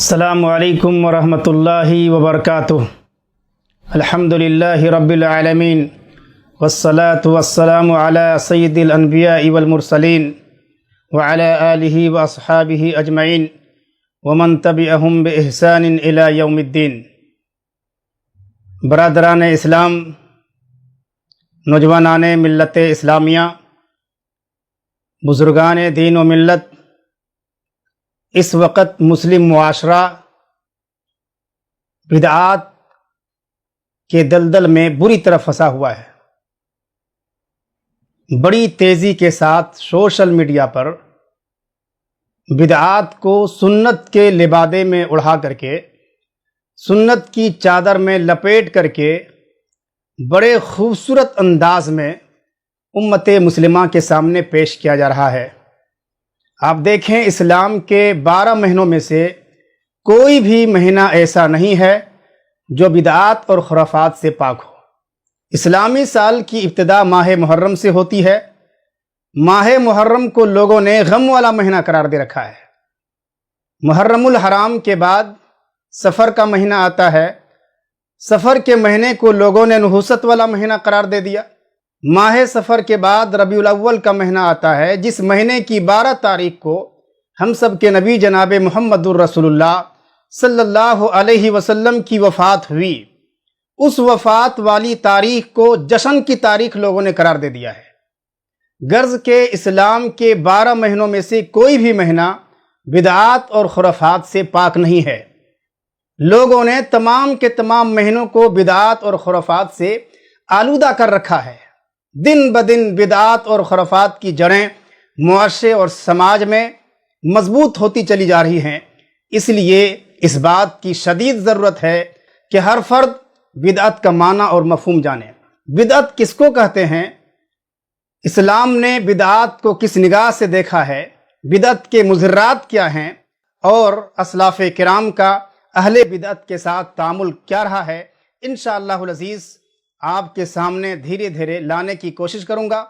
السلام علیکم ورحمۃ اللہ وبرکاتہ۔ الحمد للہ رب العالمین والصلاة والسلام علی سید الانبیاء والمرسلین وعلی آلہ واصحابہ اجمعین ومن تبعہم باحسان الی یوم الدین۔ برادران اسلام، نوجوانان ملت اسلامیہ، بزرگان دین و ملت، اس وقت مسلم معاشرہ بدعات کے دلدل میں بری طرح پھنسا ہوا ہے۔ بڑی تیزی کے ساتھ سوشل میڈیا پر بدعات کو سنت کے لبادے میں اڑھا کر کے، سنت کی چادر میں لپیٹ کر کے بڑے خوبصورت انداز میں امت مسلمہ کے سامنے پیش کیا جا رہا ہے۔ آپ دیکھیں، اسلام کے 12 مہینوں میں سے کوئی بھی مہینہ ایسا نہیں ہے جو بدعات اور خرافات سے پاک ہو۔ اسلامی سال کی ابتدا ماہ محرم سے ہوتی ہے۔ ماہ محرم کو لوگوں نے غم والا مہینہ قرار دے رکھا ہے۔ محرم الحرام کے بعد سفر کا مہینہ آتا ہے۔ سفر کے مہینے کو لوگوں نے نحوست والا مہینہ قرار دے دیا۔ ماہ سفر کے بعد ربیع الاول کا مہینہ آتا ہے، جس مہینے کی 12 تاریخ کو ہم سب کے نبی جناب محمد الرسول اللہ صلی اللہ علیہ وسلم کی وفات ہوئی۔ اس وفات والی تاریخ کو جشن کی تاریخ لوگوں نے قرار دے دیا ہے۔ غرض کہ اسلام کے 12 مہینوں میں سے کوئی بھی مہینہ بدعات اور خرافات سے پاک نہیں ہے۔ لوگوں نے تمام کے تمام مہینوں کو بدعات اور خرافات سے آلودہ کر رکھا ہے۔ دن بدن بدعات اور خرافات کی جڑیں معاشرے اور سماج میں مضبوط ہوتی چلی جا رہی ہیں۔ اس لیے اس بات کی شدید ضرورت ہے کہ ہر فرد بدعت کا معنی اور مفہوم جانے۔ بدعت کس کو کہتے ہیں؟ اسلام نے بدعات کو کس نگاہ سے دیکھا ہے؟ بدعت کے مضرات کیا ہیں؟ اور اسلاف کرام کا اہل بدعت کے ساتھ تعامل کیا رہا ہے؟ انشاءاللہ العزیز آپ کے سامنے دھیرے دھیرے لانے کی کوشش کروں گا۔